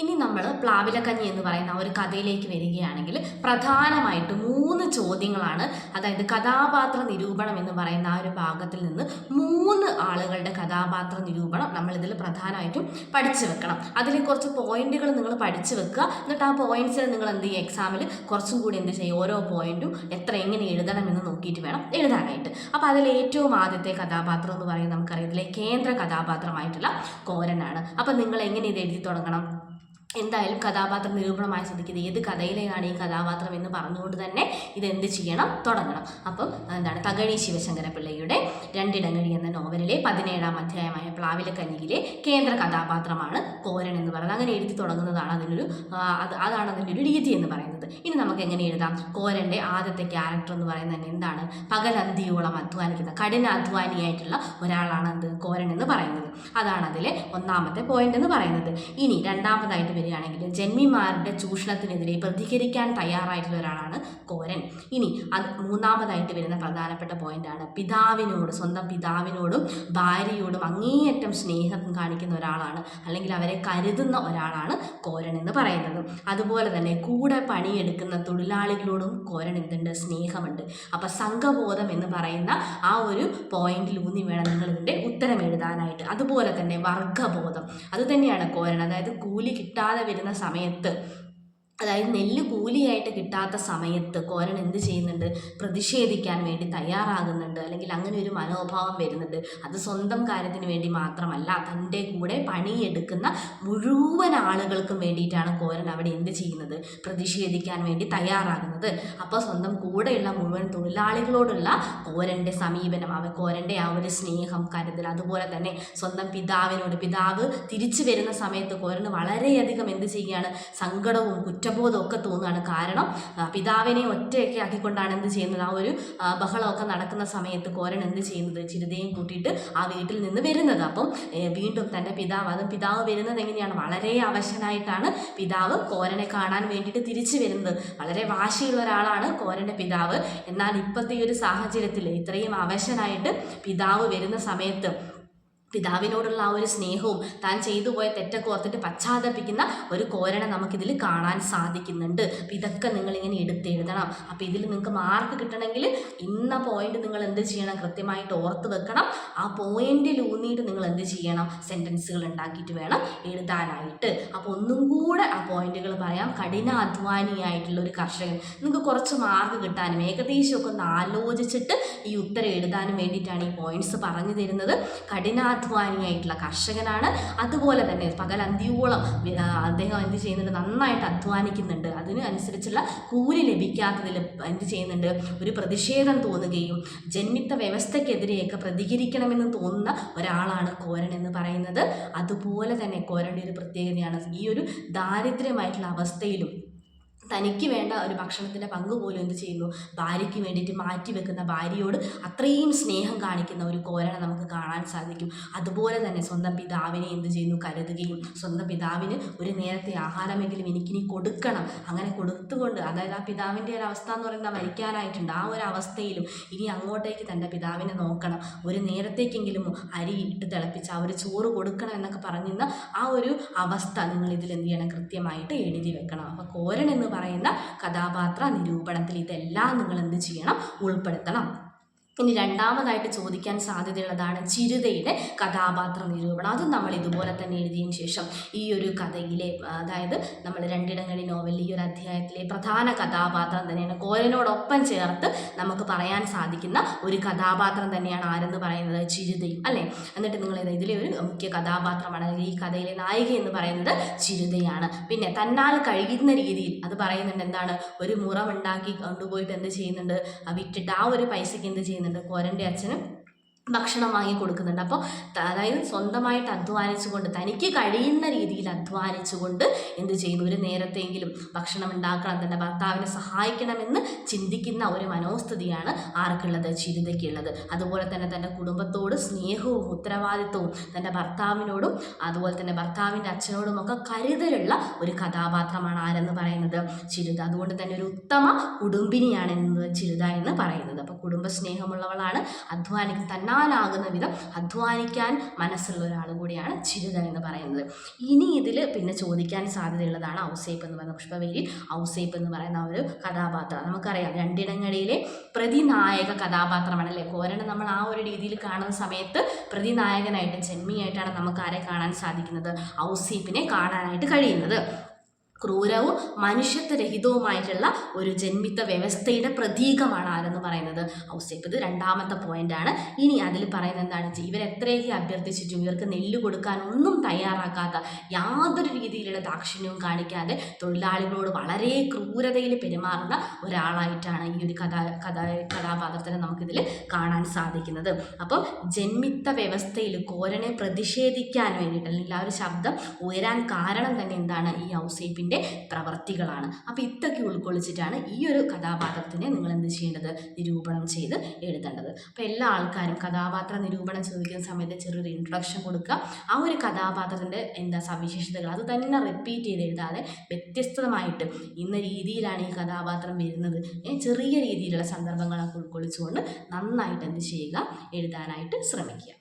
ഇനി നമ്മൾ പ്ലാവിലക്കഞ്ഞി എന്ന് പറയുന്ന ഒരു കഥയിലേക്ക് വരികയാണെങ്കിൽ പ്രധാനമായിട്ട് 3 ചോദ്യങ്ങളാണ്. അതായത് കഥാപാത്ര നിരൂപണം എന്ന് പറയുന്ന ആ ഒരു ഭാഗത്തിൽ നിന്ന് 3 ആളുകളുടെ കഥാപാത്ര നിരൂപണം നമ്മളിതിൽ പ്രധാനമായിട്ടും പഠിച്ചു വെക്കണം. അതിൽ കുറച്ച് പോയിന്റുകൾ നിങ്ങൾ പഠിച്ചു വെക്കുക. എന്നിട്ട് ആ പോയിന്റ്സിൽ നിങ്ങൾ എന്ത് ചെയ്യുക, എക്സാമിൽ കുറച്ചും കൂടി എന്ത് ചെയ്യുക, ഓരോ പോയിന്റും എങ്ങനെ എഴുതണം എന്ന് നോക്കിയിട്ട് വേണം എഴുതാനായിട്ട്. അപ്പോൾ അതിൽ ഏറ്റവും ആദ്യത്തെ കഥാപാത്രം എന്ന് പറയുന്നത് നമുക്കറിയാം, ഇതിലെ കേന്ദ്ര കഥാപാത്രമായിട്ടുള്ള കോരനാണ്. അപ്പം നിങ്ങൾ എങ്ങനെ ഇത് എഴുതി തുടങ്ങണം? എന്തായാലും കഥാപാത്ര നിരൂപണമായി ശ്രദ്ധിക്കുന്നത് ഏത് കഥയിലാണ് ഈ കഥാപാത്രം എന്ന് പറഞ്ഞുകൊണ്ട് തന്നെ ഇതെന്ത് ചെയ്യണം, തുടങ്ങണം. അപ്പം എന്താണ്, തകഴി ശിവശങ്കര പിള്ളയുടെ രണ്ടിടങ്ങഴി എന്ന നോവലിലെ 17-ാം അധ്യായമായ പ്ലാവിലക്കഞ്ഞിയിലെ കേന്ദ്ര കഥാപാത്രമാണ് കോരൻ എന്ന് പറയുന്നത്. അങ്ങനെ എഴുതി തുടങ്ങുന്നതാണ് അതാണ് അതിൻ്റെ ഒരു രീതി എന്ന് പറയുന്നത്. ഇനി നമുക്ക് എങ്ങനെ എഴുതാം? കോരൻ്റെ ആദ്യത്തെ ക്യാരക്ടർ എന്ന് പറയുന്നത് എന്താണ്? പകലന്തിയോളം അധ്വാനിക്കുന്ന കഠിനാധ്വാനിയായിട്ടുള്ള ഒരാളാണ് കോരൻ എന്ന് പറയുന്നത്. അതാണ് അതിലെ ഒന്നാമത്തെ പോയിന്റ് എന്ന് പറയുന്നത്. ഇനി രണ്ടാമതായിട്ട് വരികയാണെങ്കിൽ ജന്മിമാരുടെ ചൂഷണത്തിനെതിരെ പ്രതികരിക്കാൻ തയ്യാറായിട്ടുള്ള ഒരാളാണ് കോരൻ. ഇനി മൂന്നാമതായിട്ട് വരുന്ന പ്രധാനപ്പെട്ട പോയിന്റാണ് സ്വന്തം പിതാവിനോടും ഭാര്യയോടും അങ്ങേയറ്റം സ്നേഹം കാണിക്കുന്ന ഒരാളാണ്, അല്ലെങ്കിൽ അവരെ കരുതുന്ന ഒരാളാണ് കോരൻ എന്ന് പറയുന്നത്. അതുപോലെ തന്നെ കൂടെ പണിയെടുക്കുന്ന തൊഴിലാളികളോടും കോരൻ എന്തുണ്ട്, സ്നേഹമുണ്ട്. അപ്പം സംഘബോധം എന്ന് പറയുന്ന ആ ഒരു പോയിന്റിൽ ഊന്നി വേണം നിങ്ങൾ ഇതിൻ്റെ ഉത്തരം എഴുതാനായിട്ട്. അതുപോലെ തന്നെ വർഗബോധം, അത് തന്നെയാണ് കോരൻ. അതായത് കൂലി കിട്ടാതെ വരുന്ന സമയത്ത്, അതായത് നെല്ല് കൂലിയായിട്ട് കിട്ടാത്ത സമയത്ത് കോരൻ എന്ത് ചെയ്യുന്നുണ്ട്, പ്രതിഷേധിക്കാൻ വേണ്ടി തയ്യാറാകുന്നുണ്ട്, അല്ലെങ്കിൽ അങ്ങനെ ഒരു മനോഭാവം വരുന്നുണ്ട്. അത് സ്വന്തം കാര്യത്തിന് വേണ്ടി മാത്രമല്ല, തൻ്റെ കൂടെ പണിയെടുക്കുന്ന മുഴുവൻ ആളുകൾക്കും വേണ്ടിയിട്ടാണ് കോരൻ അവിടെ എന്ത് ചെയ്യുന്നത്, പ്രതിഷേധിക്കാൻ വേണ്ടി തയ്യാറാകുന്നത്. അപ്പോൾ സ്വന്തം കൂടെയുള്ള മുഴുവൻ തൊഴിലാളികളോടുള്ള കോരൻ്റെ സമീപനം, കോരൻ്റെ ആ ഒരു സ്നേഹം, കരുതൽ, അതുപോലെ തന്നെ സ്വന്തം പിതാവ് തിരിച്ചു വരുന്ന സമയത്ത് കോരന് വളരെയധികം എന്ത് ചെയ്യുകയാണ്, സങ്കടവും കുറ്റബോധം ഒക്കെ തോന്നുകയാണ്. കാരണം പിതാവിനെ ഒറ്റയൊക്കെ ആക്കിക്കൊണ്ടാണ് എന്ത് ചെയ്യുന്നത്, ആ ഒരു ബഹളമൊക്കെ നടക്കുന്ന സമയത്ത് കോരൻ എന്ത് ചെയ്യുന്നത്, ചിരിതയും കൂട്ടിയിട്ട് ആ വീട്ടിൽ നിന്ന് വരുന്നത്. അപ്പം വീണ്ടും തൻ്റെ പിതാവ് വരുന്നത് എങ്ങനെയാണ്, വളരെ അവശനായിട്ടാണ് പിതാവ് കോരനെ കാണാൻ വേണ്ടിയിട്ട് തിരിച്ചു വരുന്നത്. വളരെ വാശിയുള്ള ഒരാളാണ് കോരൻ്റെ പിതാവ്. എന്നാൽ ഇപ്പോഴത്തെ ഈ ഒരു സാഹചര്യത്തിൽ ഇത്രയും അവശനായിട്ട് പിതാവ് വരുന്ന സമയത്ത് പിതാവിനോടുള്ള ആ ഒരു സ്നേഹവും താൻ ചെയ്തു പോയ തെറ്റൊക്കെ ഓർത്തിട്ട് പശ്ചാത്തപിക്കുന്ന ഒരു കോരനെ നമുക്കിതിൽ കാണാൻ സാധിക്കുന്നുണ്ട്. അപ്പം ഇതൊക്കെ നിങ്ങളിങ്ങനെ എടുത്തെഴുതണം. അപ്പോൾ ഇതിൽ നിങ്ങൾക്ക് മാർക്ക് കിട്ടണമെങ്കിൽ ഇന്ന പോയിന്റ് നിങ്ങൾ എന്ത് ചെയ്യണം, കൃത്യമായിട്ട് ഓർത്ത് വെക്കണം. ആ പോയിന്റിൽ ഊന്നിയിട്ട് നിങ്ങൾ എന്ത് ചെയ്യണം, സെൻറ്റൻസുകൾ ഉണ്ടാക്കിയിട്ട് വേണം എഴുതാനായിട്ട്. അപ്പോൾ ഒന്നും കൂടെ ആ പോയിന്റുകൾ പറയാം. കഠിനാധ്വാനിയായിട്ടുള്ള ഒരു കർഷകൻ, നിങ്ങൾക്ക് കുറച്ച് മാർക്ക് കിട്ടാനും ഏകദേശമൊക്കെ ഒന്ന് ആലോചിച്ചിട്ട് ഈ ഉത്തരം എഴുതാനും വേണ്ടിയിട്ടാണ് ഈ പോയിന്റ്സ് പറഞ്ഞു തരുന്നത്. അധ്വാനിയായിട്ടുള്ള കർഷകനാണ്. അതുപോലെ തന്നെ പകലന്തിയോളം അദ്ദേഹം എന്ത് ചെയ്യുന്നുണ്ട്, നന്നായിട്ട് അധ്വാനിക്കുന്നുണ്ട്. അതിനനുസരിച്ചുള്ള കൂലി ലഭിക്കാത്തതിൽ എന്ത് ചെയ്യുന്നുണ്ട്, ഒരു പ്രതിഷേധം തോന്നുകയും ജന്മിത്ത വ്യവസ്ഥയ്ക്കെതിരെയൊക്കെ പ്രതികരിക്കണമെന്ന് തോന്നുന്ന ഒരാളാണ് കോരൻ എന്ന് പറയുന്നത്. അതുപോലെ തന്നെ കോരൻ്റെ ഒരു പ്രത്യേകതയാണ്, ഈ ഒരു ദാരിദ്ര്യമായിട്ടുള്ള അവസ്ഥയിലും തനിക്ക് വേണ്ട ഒരു ഭക്ഷണത്തിൻ്റെ പങ്ക് പോലും എന്ത് ചെയ്യുന്നു, ഭാര്യയ്ക്ക് വേണ്ടിയിട്ട് മാറ്റിവെക്കുന്ന, ഭാര്യയോട് അത്രയും സ്നേഹം കാണിക്കുന്ന ഒരു കോരനെ നമുക്ക് കാണാൻ സാധിക്കും. അതുപോലെ തന്നെ സ്വന്തം പിതാവിനെ എന്ത് ചെയ്യുന്നു, കരുതുകയും സ്വന്തം പിതാവിന് ഒരു നേരത്തെ ആഹാരമെങ്കിലും എനിക്കിനി കൊടുക്കണം, അങ്ങനെ കൊടുത്തുകൊണ്ട്, അതായത് ആ പിതാവിൻ്റെ ഒരു അവസ്ഥ എന്ന് പറയുന്നത് മരിക്കാനായിട്ടുണ്ട്. ആ ഒരു അവസ്ഥയിലും ഇനി അങ്ങോട്ടേക്ക് തൻ്റെ പിതാവിനെ നോക്കണം, ഒരു നേരത്തേക്കെങ്കിലും അരി ഇട്ട് തിളപ്പിച്ച് ആ ഒരു ചോറ് കൊടുക്കണം എന്നൊക്കെ പറഞ്ഞിരുന്ന ആ ഒരു അവസ്ഥ നിങ്ങൾ ഇതിൽ എന്ത് ചെയ്യണം, കൃത്യമായിട്ട് എഴുതി വെക്കണം. അപ്പോൾ കോരൻ എന്ന് പറയുന്ന കഥാപാത്ര നിരൂപണത്തിൽ ഇതെല്ലാം നിങ്ങൾ എന്ത് ചെയ്യണം, ഉൾപ്പെടുത്തണം. ഇനി രണ്ടാമതായിട്ട് ചോദിക്കാൻ സാധ്യതയുള്ളതാണ് ചിരുതയുടെ കഥാപാത്ര നിരൂപണം. അതും നമ്മൾ ഇതുപോലെ തന്നെ എഴുതിയതിന് ശേഷം ഈ ഒരു കഥയിലെ, അതായത് നമ്മൾ രണ്ടിടങ്ങഴി നോവലിൽ ഈ ഒരു അധ്യായത്തിലെ പ്രധാന കഥാപാത്രം തന്നെയാണ്, കോരനോടൊപ്പം ചേർത്ത് നമുക്ക് പറയാൻ സാധിക്കുന്ന ഒരു കഥാപാത്രം തന്നെയാണ് ആരെന്ന് പറയുന്നത്, ചിരുതയും, അല്ലേ? എന്നിട്ട് നിങ്ങൾ ഇതിലെ ഒരു മുഖ്യ കഥാപാത്രമാണ്, അല്ലെങ്കിൽ ഈ കഥയിലെ നായിക എന്ന് പറയുന്നത് ചിരുതയാണ്. പിന്നെ തന്നാൽ കഴിയുന്ന രീതിയിൽ അത് പറയുന്നുണ്ട്, എന്താണ്, ഒരു മുറമുണ്ടാക്കി കൊണ്ടുപോയിട്ട് എന്ത് ചെയ്യുന്നുണ്ട്, വിറ്റിട്ട് ആ ഒരു പൈസയ്ക്ക് എന്ത് ചെയ്യുന്നുണ്ട്, കോരൻ്റെ അച്ഛനും ഭക്ഷണം വാങ്ങി കൊടുക്കുന്നുണ്ട്. അപ്പോൾ അതായത് സ്വന്തമായിട്ട് അധ്വാനിച്ചുകൊണ്ട്, തനിക്ക് കഴിയുന്ന രീതിയിൽ അധ്വാനിച്ചുകൊണ്ട് എന്ത് ചെയ്യുന്നു, ഒരു നേരത്തെങ്കിലും ഭക്ഷണം ഉണ്ടാക്കണം, തൻ്റെ ഭർത്താവിനെ സഹായിക്കണമെന്ന് ചിന്തിക്കുന്ന ഒരു മനോസ്ഥിതിയാണ് ആർക്കുള്ളത്, ചിരുതയ്ക്കുള്ളത്. അതുപോലെ തന്നെ തൻ്റെ കുടുംബത്തോട് സ്നേഹവും ഉത്തരവാദിത്വവും, തൻ്റെ ഭർത്താവിനോടും അതുപോലെ തന്നെ ഭർത്താവിൻ്റെ അച്ഛനോടുമൊക്കെ കരുതലുള്ള ഒരു കഥാപാത്രമാണ് ആരെന്ന് പറയുന്നത്, ചിരുത. അതുകൊണ്ട് തന്നെ ഒരു ഉത്തമ കുടുംബിനിയാണ് ചിരുത എന്ന് പറയുന്നത്. അപ്പോൾ കുടുംബ സ്നേഹമുള്ളവളാണ്, അധ്വാനിക്കും, തന്നാൽ കൊല്ലാനാകുന്ന വിധം അധ്വാനിക്കാൻ മനസ്സുള്ള ഒരാൾ കൂടിയാണ് ചിരുത എന്ന് പറയുന്നത്. ഇനി ഇതിൽ പിന്നെ ചോദിക്കാൻ സാധ്യതയുള്ളതാണ് ഔസേപ്പ് എന്ന് പറയുന്ന പുഷ്പവേലിൽ ഔസേപ്പ് എന്ന് പറയുന്ന ഒരു കഥാപാത്രം. നമുക്കറിയാം രണ്ടിടങ്ങളിലെ പ്രതിനായക കഥാപാത്രമാണ് അല്ലേ കോരനെ. നമ്മൾ ആ ഒരു രീതിയിൽ കാണുന്ന സമയത്ത് പ്രതിനായകനായിട്ട് ജന്മിയായിട്ടാണ് നമുക്ക് ആരെ കാണാൻ സാധിക്കുന്നത്, ഔസേപ്പിനെ കാണാനായിട്ട് കഴിയുന്നത്. ക്രൂരവും മനുഷ്യത്വരഹിതവുമായിട്ടുള്ള ഒരു ജന്മിത്ത വ്യവസ്ഥയുടെ പ്രതീകമാണ് ആരെന്ന് പറയുന്നത് ഔസേപ്പ്. ഇത് രണ്ടാമത്തെ പോയിന്റാണ്. ഇനി അതിൽ പറയുന്നത് എന്താണ്, ഇവരെത്രയൊക്കെ അഭ്യർത്ഥിച്ചിട്ടും ഇവർക്ക് നെല്ല് കൊടുക്കാൻ ഒന്നും തയ്യാറാക്കാത്ത, യാതൊരു രീതിയിലുള്ള ദാക്ഷിണ്യവും കാണിക്കാതെ തൊഴിലാളികളോട് വളരെ ക്രൂരതയിൽ പെരുമാറുന്ന ഒരാളായിട്ടാണ് ഈ ഒരു കഥാപാത്രത്തിനെ നമുക്കിതിൽ കാണാൻ സാധിക്കുന്നത്. അപ്പോൾ ജന്മിത്ത വ്യവസ്ഥയിൽ കോരനെ പ്രതിഷേധിക്കാൻ വേണ്ടിയിട്ട് അല്ലെങ്കിൽ ആ ഒരു ശബ്ദം ഉയരാൻ കാരണം തന്നെ എന്താണ്, ഈ ഔസേപ്പിൻ്റെ പ്രവർത്തികളാണ്. അപ്പോൾ ഇതൊക്കെ ഉൾക്കൊള്ളിച്ചിട്ടാണ് ഈ ഒരു കഥാപാത്രത്തിനെ നിങ്ങൾ എന്ത് ചെയ്യേണ്ടത്, നിരൂപണം ചെയ്ത് എഴുതേണ്ടത്. അപ്പോൾ എല്ലാ ആൾക്കാരും കഥാപാത്ര നിരൂപണം ചോദിക്കുന്ന സമയത്ത് ചെറിയൊരു ഇൻട്രൊഡക്ഷൻ കൊടുക്കുക. ആ ഒരു കഥാപാത്രത്തിൻ്റെ സവിശേഷതകൾ അത് തന്നെ റിപ്പീറ്റ് ചെയ്ത് എഴുതാതെ വ്യത്യസ്തമായിട്ട് ഇന്ന രീതിയിലാണ് ഈ കഥാപാത്രം വരുന്നത്, ചെറിയ രീതിയിലുള്ള സന്ദർഭങ്ങളൊക്കെ ഉൾക്കൊള്ളിച്ചുകൊണ്ട് നന്നായിട്ട് എന്ത് ചെയ്യുക, എഴുതാനായിട്ട് ശ്രമിക്കുക.